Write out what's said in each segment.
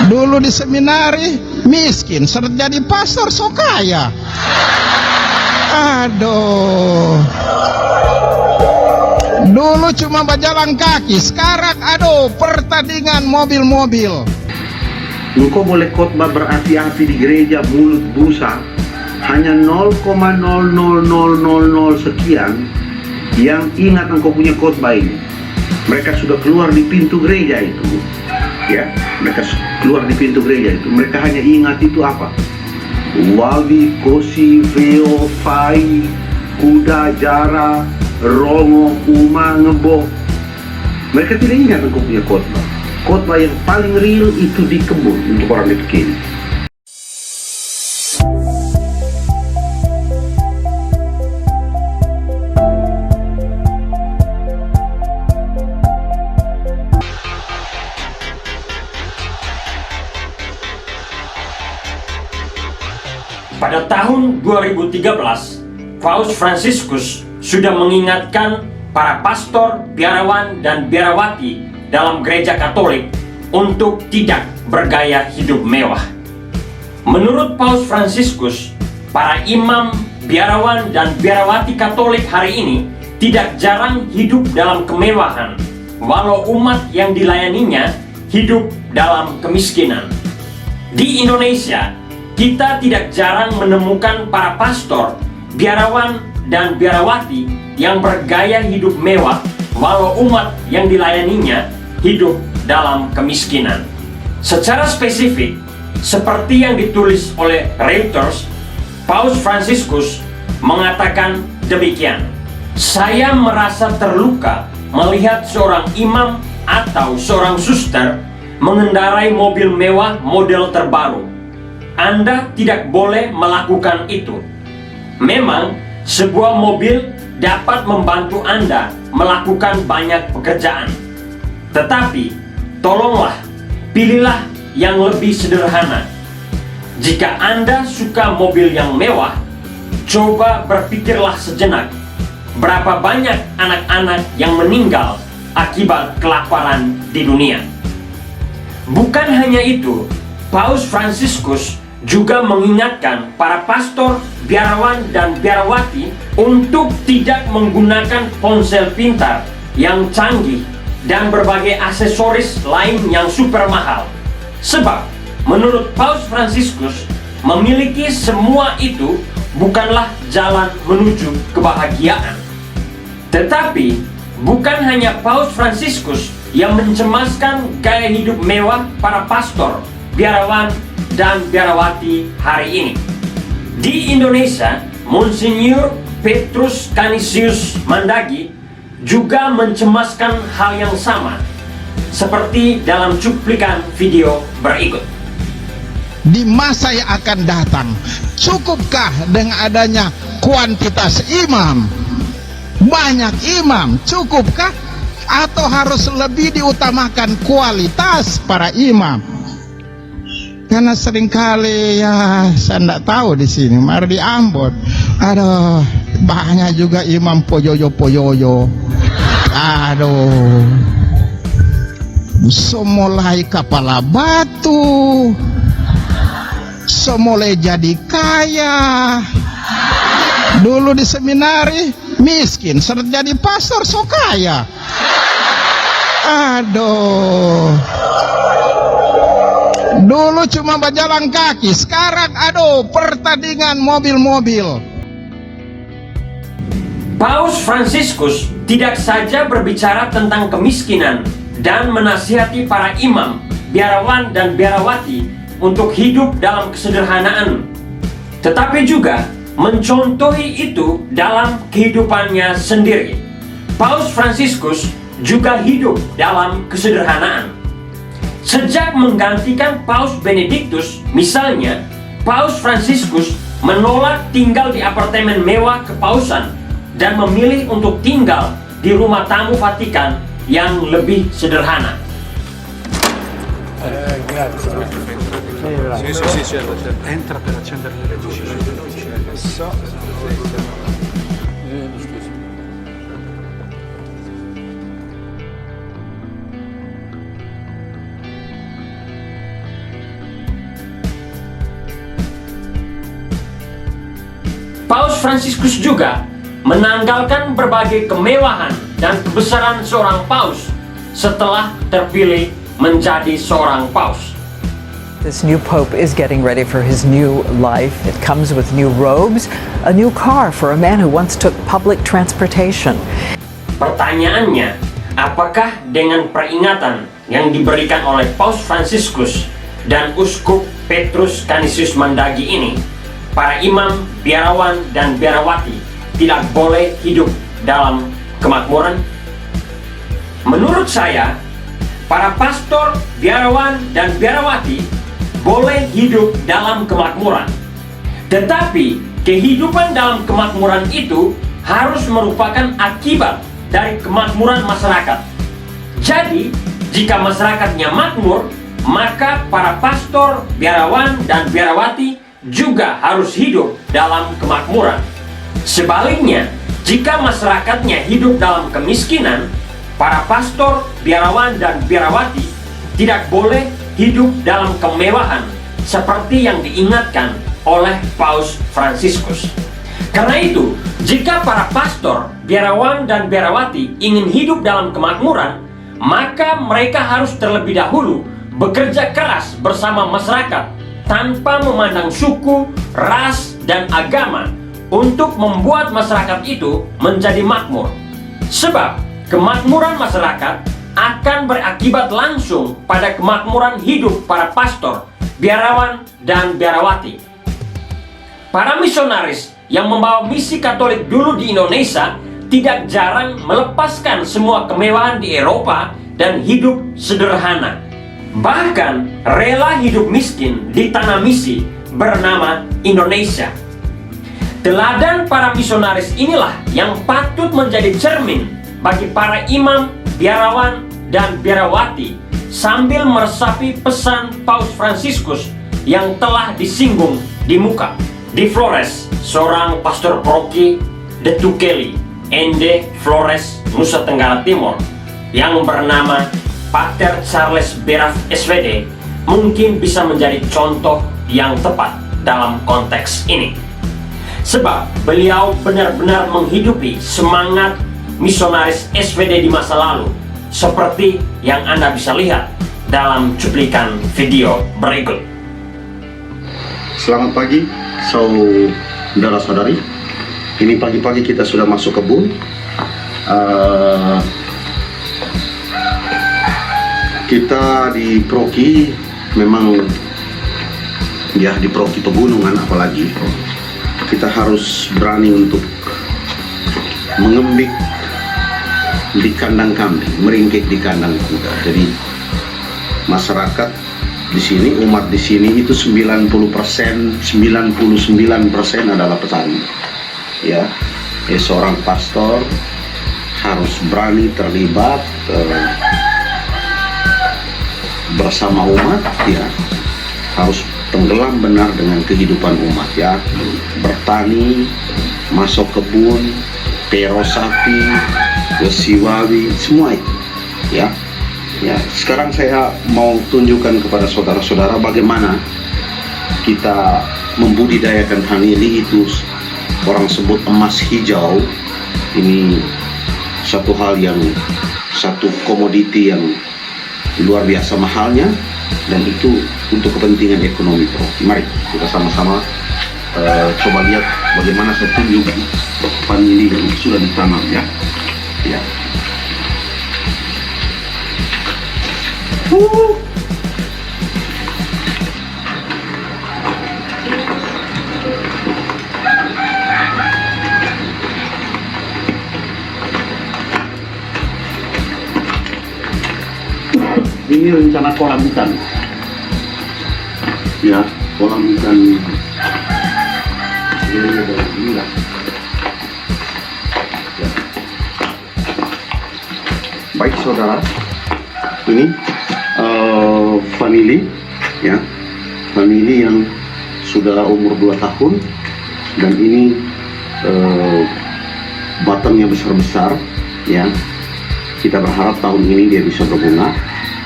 Dulu di seminari miskin, jadi pastor so kaya. Aduh. Dulu cuma berjalan kaki, sekarang aduh pertandingan mobil-mobil. Engkau boleh khotbah berapi-api di gereja mulut busa, hanya 0,00000 sekian yang ingat engkau punya khotbah ini. Mereka sudah keluar di pintu gereja itu, ya. Mereka keluar di pintu gereja itu. Mereka hanya ingat itu apa? Wabi, kosi, veo, fai, kuda, jara, rongo, uma, ngebo. Mereka tidak ingat engkau punya khotbah. Khotbah yang paling real itu di kebun untuk orang miskin. Pada tahun 2013, Paus Fransiskus sudah mengingatkan para pastor, biarawan, dan biarawati dalam gereja Katolik untuk tidak bergaya hidup mewah. Menurut Paus Fransiskus, para imam, biarawan, dan biarawati Katolik hari ini tidak jarang hidup dalam kemewahan, walau umat yang dilayaninya hidup dalam kemiskinan. Di Indonesia, kita tidak jarang menemukan para pastor, biarawan, dan biarawati yang bergaya hidup mewah, walau umat yang dilayaninya hidup dalam kemiskinan. Secara spesifik, seperti yang ditulis oleh Reuters, Paus Fransiskus mengatakan demikian. Saya merasa terluka melihat seorang imam atau seorang suster mengendarai mobil mewah model terbaru. Anda tidak boleh melakukan itu. Memang, sebuah mobil dapat membantu Anda melakukan banyak pekerjaan. Tetapi, tolonglah, pilihlah yang lebih sederhana. Jika Anda suka mobil yang mewah, coba berpikirlah sejenak, berapa banyak anak-anak yang meninggal akibat kelaparan di dunia. Bukan hanya itu, Paus Fransiskus juga mengingatkan para pastor, biarawan, dan biarawati untuk tidak menggunakan ponsel pintar yang canggih dan berbagai aksesoris lain yang super mahal. Sebab, menurut Paus Fransiskus, memiliki semua itu bukanlah jalan menuju kebahagiaan. Tetapi, bukan hanya Paus Fransiskus yang mencemaskan gaya hidup mewah para pastor, biarawan, dan biarawati hari ini. Di Indonesia, Monsinyur Petrus Canisius Mandagi juga mencemaskan hal yang sama, seperti dalam cuplikan video berikut. Di masa yang akan datang, cukupkah dengan adanya kuantitas imam? Banyak imam, cukupkah? Atau harus lebih diutamakan kualitas para imam? Karena seringkali ya saya tidak tahu di sini, mari di Ambon, aduh banyak juga imam poyoyo. Aduh, semulai kepala batu, semulai jadi kaya. Dulu di seminari miskin, jadi pastor so kaya. Aduh. Dulu cuma berjalan kaki, sekarang aduh pertandingan mobil-mobil. Paus Fransiskus tidak saja berbicara tentang kemiskinan dan menasihati para imam, biarawan, dan biarawati untuk hidup dalam kesederhanaan, tetapi juga mencontohi itu dalam kehidupannya sendiri. Paus Fransiskus juga hidup dalam kesederhanaan. Sejak menggantikan Paus Benediktus, misalnya, Paus Fransiskus menolak tinggal di apartemen mewah kepausan dan memilih untuk tinggal di rumah tamu Vatikan yang lebih sederhana. Entra per accendere le luci. Fransiskus juga menanggalkan berbagai kemewahan dan kebesaran seorang paus setelah terpilih menjadi seorang paus. This new pope is getting ready for his new life. It comes with new robes, a new car for a man who once took public transportation. Pertanyaannya, apakah dengan peringatan yang diberikan oleh Paus Fransiskus dan Uskup Petrus Canisius Mandagi ini, para imam, biarawan, dan biarawati tidak boleh hidup dalam kemakmuran? Menurut saya, para pastor, biarawan, dan biarawati boleh hidup dalam kemakmuran. Tetapi kehidupan dalam kemakmuran itu harus merupakan akibat dari kemakmuran masyarakat. Jadi, jika masyarakatnya makmur, maka para pastor, biarawan, dan biarawati juga harus hidup dalam kemakmuran. Sebaliknya, jika masyarakatnya hidup dalam kemiskinan, para pastor, biarawan, dan biarawati tidak boleh hidup dalam kemewahan seperti yang diingatkan oleh Paus Fransiskus. Karena itu, jika para pastor, biarawan, dan biarawati ingin hidup dalam kemakmuran, maka mereka harus terlebih dahulu bekerja keras bersama masyarakat tanpa memandang suku, ras, dan agama untuk membuat masyarakat itu menjadi makmur. Sebab kemakmuran masyarakat akan berakibat langsung pada kemakmuran hidup para pastor, biarawan, dan biarawati. Para misionaris yang membawa misi Katolik dulu di Indonesia tidak jarang melepaskan semua kemewahan di Eropa dan hidup sederhana. Bahkan rela hidup miskin di tanah misi bernama Indonesia. Teladan para misionaris inilah yang patut menjadi cermin bagi para imam, biarawan, dan biarawati sambil meresapi pesan Paus Fransiskus yang telah disinggung di muka. Di Flores, seorang pastor paroki de Tukeli, Ende, Flores, Nusa Tenggara Timur, yang bernama Pater Charles Beraf SVD mungkin bisa menjadi contoh yang tepat dalam konteks ini. Sebab beliau benar-benar menghidupi semangat misionaris SVD di masa lalu, seperti yang Anda bisa lihat dalam cuplikan video berikut. Selamat pagi, saudara-saudari. Ini pagi-pagi kita sudah masuk kebun. Kita di Proki memang ya di Proki pegunungan, apalagi kita harus berani untuk mengembik di kandang kambing, meringkik di kandang kuda. Jadi masyarakat di sini, umat di sini itu 99% adalah petani. Ya, seorang pastor harus berani terlibat bersama umat, ya, harus tenggelam benar dengan kehidupan umat, ya, bertani, masuk kebun, pero sapi, siwawi, semua itu, ya. Ya, sekarang saya mau tunjukkan kepada saudara-saudara bagaimana kita membudidayakan vanili itu, orang sebut emas hijau. Ini satu hal yang, satu komoditi yang luar biasa mahalnya, dan itu untuk kepentingan ekonomi Proki. Mari kita sama-sama coba lihat bagaimana saya tunjuk vanili yang sudah ditanam, ya. Ya. Ini rencana kolam ikan, ya, kolam ikan. Inilah, ya. Baik saudara, ini vanili, ya, vanili yang sudah umur 2 tahun, dan ini batangnya besar-besar, ya. Kita berharap tahun ini dia bisa berbunga,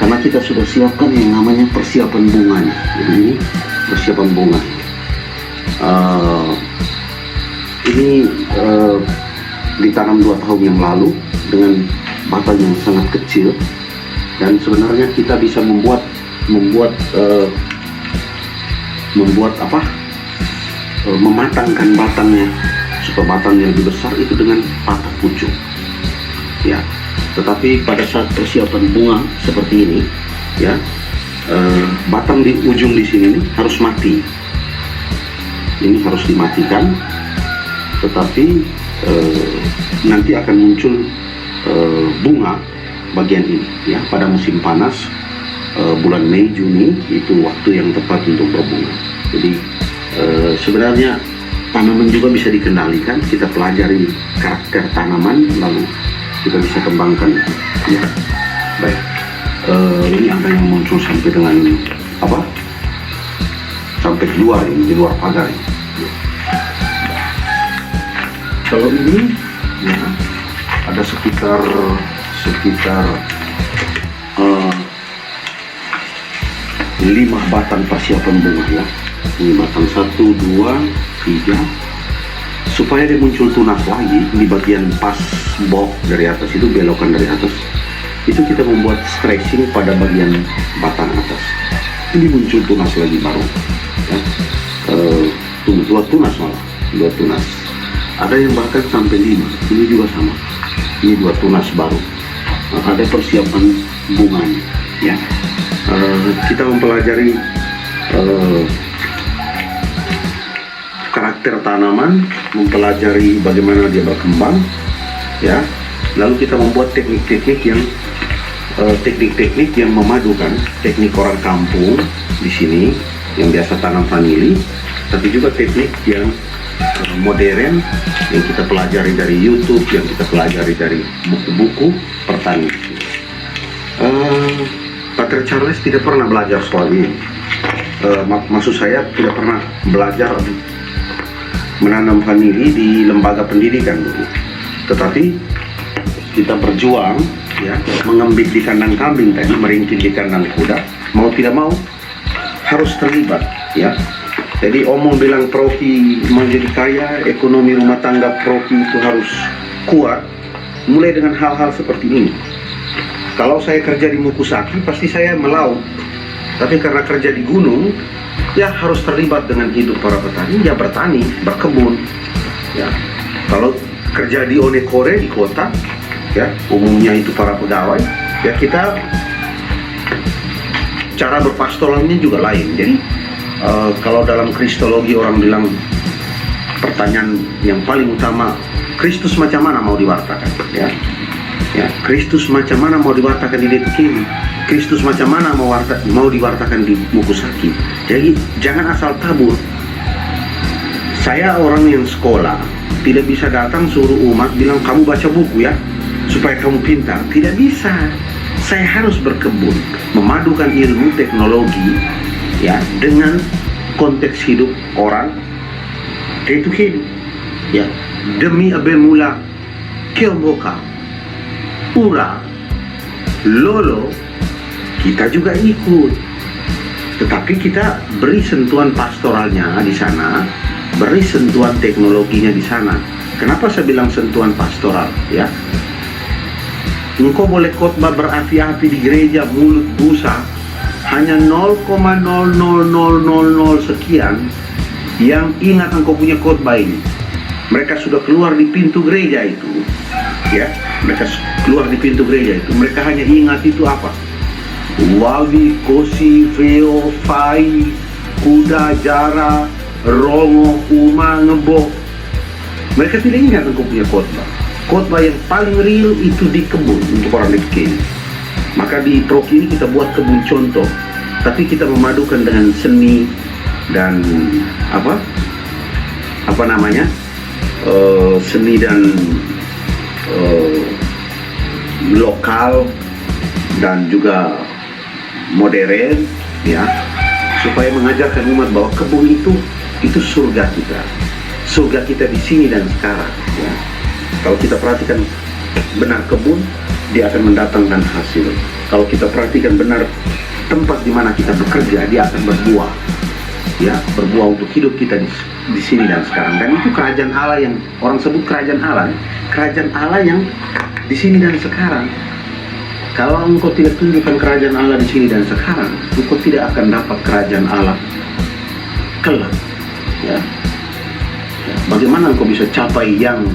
karena kita sudah siapkan yang namanya persiapan bunganya. Jadi ini persiapan bunga. ini ditanam 2 tahun yang lalu dengan batang yang sangat kecil, dan sebenarnya kita bisa membuat mematangkan batangnya supaya batangnya lebih besar itu dengan patah pucuk, ya. Tetapi pada saat persiapan bunga seperti ini, ya, batang di ujung di sini nih harus mati. Ini harus dimatikan, tetapi nanti akan muncul bunga bagian ini, ya, pada musim panas, bulan Mei Juni itu waktu yang tepat untuk berbunga. Jadi sebenarnya tanaman juga bisa dikendalikan, kita pelajari karakter tanaman lalu kita bisa kembangkan, ya. Baik, ini ada yang muncul sampai dengan apa? Sampai di luar pagar ini. Kalau ini, ya, ada sekitar 5 batang persiapan bunga, ya. Ini batang 1, 2, 3, supaya dia muncul tunas lagi di bagian pas bok dari atas itu, belokan dari atas itu kita membuat stretching pada bagian batang atas, ini muncul tunas lagi baru, ya. 2 tunas malah, 2 tunas. Ada yang bahkan sampai 5. Ini juga sama. Ini 2 tunas baru. Ada persiapan bunganya, ya. Kita mempelajari karakter tanaman, mempelajari bagaimana dia berkembang, ya. Lalu kita membuat teknik-teknik yang memadukan teknik orang kampung di sini yang biasa tanam vanili, tapi juga teknik yang modern yang kita pelajari dari YouTube, yang kita pelajari dari buku-buku pertanian. Pater Charles tidak pernah belajar soal ini. Maksud saya tidak pernah belajar menanam vanili di lembaga pendidikan dulu. Tetapi kita berjuang, ya, mengembik di kandang kambing tadi, meringkik di kandang kuda. Mau tidak mau harus terlibat, ya. Jadi omong bilang Proki menjadi kaya, ekonomi rumah tangga Proki itu harus kuat, mulai dengan hal-hal seperti ini. Kalau saya kerja di Mukusaki, pasti saya melaut. Tapi karena kerja di gunung, ya harus terlibat dengan hidup para petani, ya bertani, berkebun. Ya. Kalau kerja di Onekore, di kota, ya umumnya itu para pegawai, ya kita cara berpastoralnya juga lain. Jadi kalau dalam kristologi orang bilang pertanyaan yang paling utama, Kristus macam mana mau diwartakan, ya? Ya, Kristus macam mana mau diwartakan di Detuk ini? Kristus macam mana mau diwartakan di Mukusaki? Jadi jangan asal tabur. Saya orang yang sekolah, tidak bisa datang suruh umat bilang kamu baca buku, ya, supaya kamu pintar. Tidak bisa. Saya harus berkebun, memadukan ilmu teknologi, ya, dengan konteks hidup orang itu hidup, ya, demi abemula keomboka ura lolo kita juga ikut, tetapi kita beri sentuhan pastoralnya di sana, beri sentuhan teknologinya di sana. Kenapa saya bilang sentuhan pastoral, ya? Engkau boleh khotbah berapi-api di gereja mulut busa, hanya 0,0000 sekian yang ingat engkau punya khotbah ini. Mereka sudah keluar di pintu gereja itu, ya, mereka keluar di pintu gereja itu, mereka hanya ingat itu apa? Wawi, kosi, veo, fai, kuda, jara, rongo, uma, ngebok. Mereka tidak ingat engkau punya khotbah. Khotbah yang paling real itu di kebun untuk orang Detuk ini. Maka di Proki ini kita buat kebun contoh, tapi kita memadukan dengan seni dan seni dan lokal dan juga modern, ya, supaya mengajarkan umat bahwa kebun itu surga kita di sini dan sekarang, ya. Kalau kita perhatikan benar kebun, dia akan mendatangkan hasil. Kalau kita perhatikan benar tempat di mana kita bekerja, dia akan berbuah, ya berbuah untuk hidup kita di sini dan sekarang. Dan itu kerajaan Allah yang orang sebut kerajaan Allah yang di sini dan sekarang. Kalau engkau tidak tunjukkan kerajaan Allah di sini dan sekarang, engkau tidak akan dapat kerajaan Allah kelak. Ya. Bagaimana engkau bisa capai yang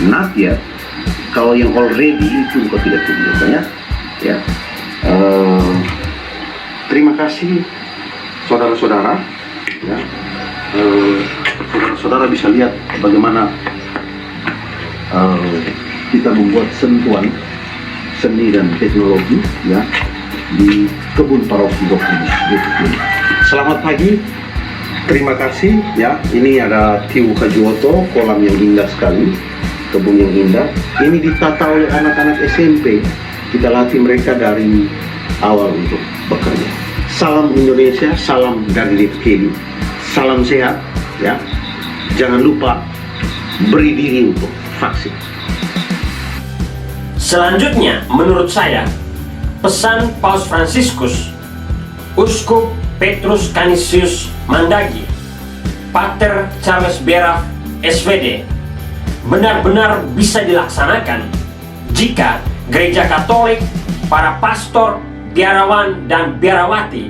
not yet kalau yang already itu engkau tidak tunjukkan, ya. Terima kasih saudara-saudara. Ya. Saudara bisa lihat bagaimana kita membuat sentuhan seni dan teknologi, ya, di kebun paroki Dr. Yesus. Selamat pagi, terima kasih, ya. Ini ada Tiu Kajuoto, kolam yang indah sekali, kebun yang indah. Ini ditata oleh anak-anak SMP. Kita latih mereka dari awal untuk bekerja. Salam Indonesia, salam dari Litkedi, salam sehat, ya. Jangan lupa beri diri untuk vaksin. Selanjutnya, menurut saya, pesan Paus Fransiskus, Uskup Petrus Canisius Mandagi, Pater Charles Beraf, SVD, benar-benar bisa dilaksanakan jika Gereja Katolik, para pastor, biarawan, dan biarawati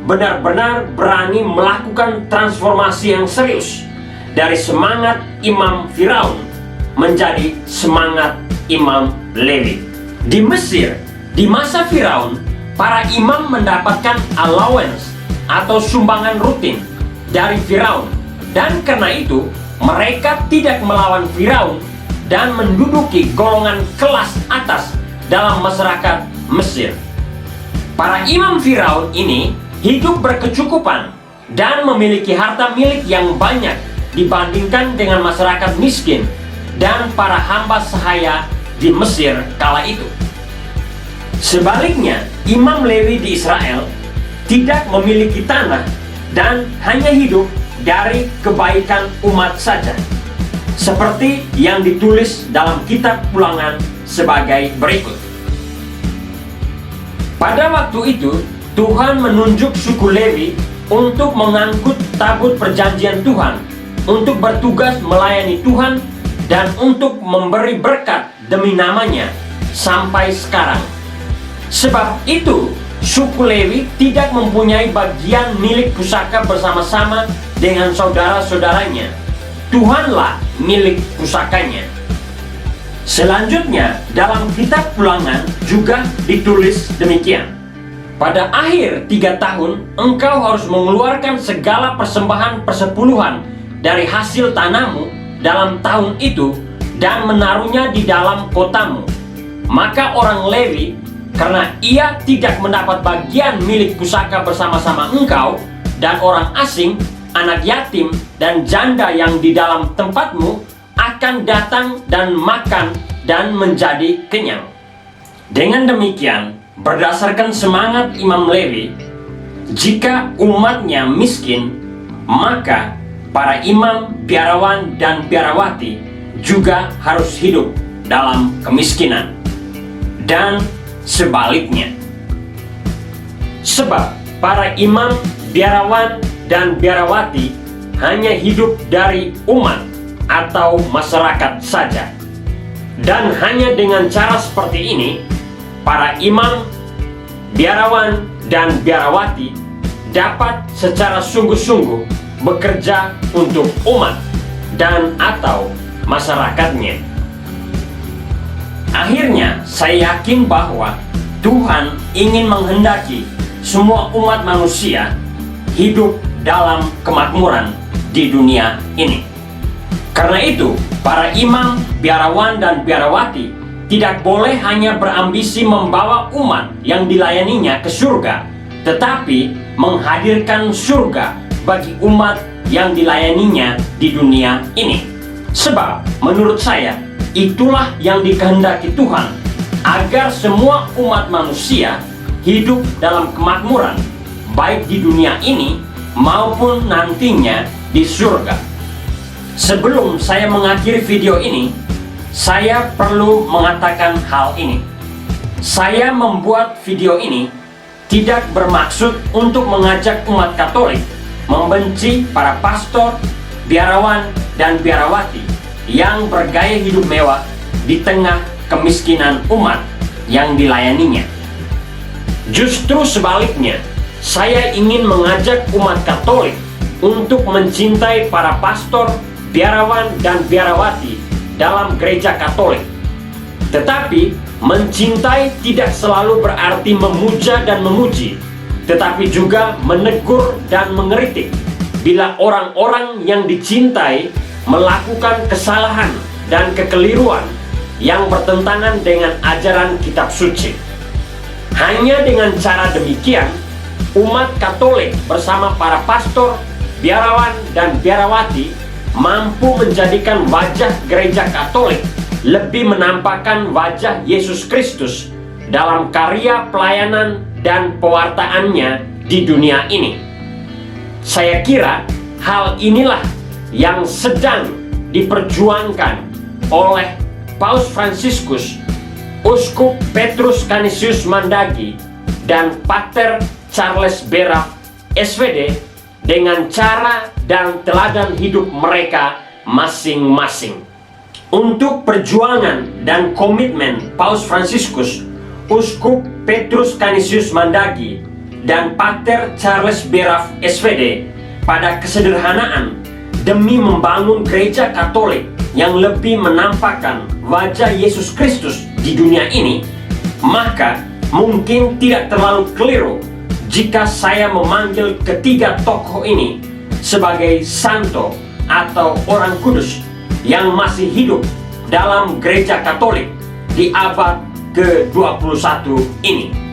benar-benar berani melakukan transformasi yang serius dari semangat Imam Firaun menjadi semangat Imam Lewi. Di Mesir, di masa Firaun, para imam mendapatkan allowance atau sumbangan rutin dari Firaun, dan karena itu mereka tidak melawan Firaun dan menduduki golongan kelas atas dalam masyarakat Mesir. Para imam Firaun ini hidup berkecukupan dan memiliki harta milik yang banyak dibandingkan dengan masyarakat miskin dan para hamba sahaya di Mesir kala itu. Sebaliknya, Imam Lewi di Israel tidak memiliki tanah dan hanya hidup dari kebaikan umat saja, seperti yang ditulis dalam kitab Ulangan sebagai berikut. Pada waktu itu, Tuhan menunjuk suku Lewi untuk mengangkut tabut perjanjian Tuhan, untuk bertugas melayani Tuhan dan untuk memberi berkat demi namanya sampai sekarang. Sebab itu, suku Lewi tidak mempunyai bagian milik pusaka bersama-sama dengan saudara-saudaranya. Tuhanlah milik pusakanya. Selanjutnya, dalam kitab Ulangan juga ditulis demikian. Pada akhir 3 tahun, engkau harus mengeluarkan segala persembahan persepuluhan dari hasil tanahmu dalam tahun itu dan menaruhnya di dalam kotamu. Maka orang Lewi, karena ia tidak mendapat bagian milik pusaka bersama-sama engkau dan orang asing, anak yatim dan janda yang di dalam tempatmu, akan datang dan makan dan menjadi kenyang. Dengan demikian, berdasarkan semangat Imam Lewi, jika umatnya miskin, maka para imam, biarawan, dan biarawati juga harus hidup dalam kemiskinan. Dan sebaliknya. Sebab para imam, biarawan, dan biarawati hanya hidup dari umat atau masyarakat saja. Dan hanya dengan cara seperti ini, para imam, biarawan, dan biarawati dapat secara sungguh-sungguh bekerja untuk umat dan atau masyarakatnya. Akhirnya, saya yakin bahwa Tuhan ingin menghendaki semua umat manusia hidup dalam kemakmuran di dunia ini. Karena itu, para imam, biarawan, dan biarawati tidak boleh hanya berambisi membawa umat yang dilayaninya ke surga, tetapi menghadirkan surga bagi umat yang dilayaninya di dunia ini. Sebab, menurut saya, itulah yang dikehendaki Tuhan, agar semua umat manusia hidup dalam kemakmuran, baik di dunia ini maupun nantinya di surga. Sebelum saya mengakhiri video ini, saya perlu mengatakan hal ini. Saya membuat video ini tidak bermaksud untuk mengajak umat Katolik membenci para pastor, biarawan, dan biarawati yang bergaya hidup mewah di tengah kemiskinan umat yang dilayaninya. Justru sebaliknya, saya ingin mengajak umat Katolik untuk mencintai para pastor, biarawan, dan biarawati dalam gereja Katolik. Tetapi, mencintai tidak selalu berarti memuja dan memuji, tetapi juga menegur dan mengeritik bila orang-orang yang dicintai melakukan kesalahan dan kekeliruan yang bertentangan dengan ajaran kitab suci. Hanya dengan cara demikian, umat Katolik bersama para pastor, biarawan, dan biarawati mampu menjadikan wajah gereja Katolik lebih menampakkan wajah Yesus Kristus dalam karya pelayanan dan pewartaannya di dunia ini. Saya kira hal inilah yang sedang diperjuangkan oleh Paus Fransiskus, Uskup Petrus Canisius Mandagi, dan Pater Charles Beraf, SVD, dengan cara dan teladan hidup mereka masing-masing. Untuk perjuangan dan komitmen Paus Fransiskus, Uskup Petrus Canisius Mandagi, dan Pater Charles Beraf, SVD, pada kesederhanaan demi membangun gereja Katolik yang lebih menampakkan wajah Yesus Kristus di dunia ini, maka mungkin tidak terlalu keliru jika saya memanggil ketiga tokoh ini sebagai santo atau orang kudus yang masih hidup dalam gereja Katolik di abad ke-21 ini.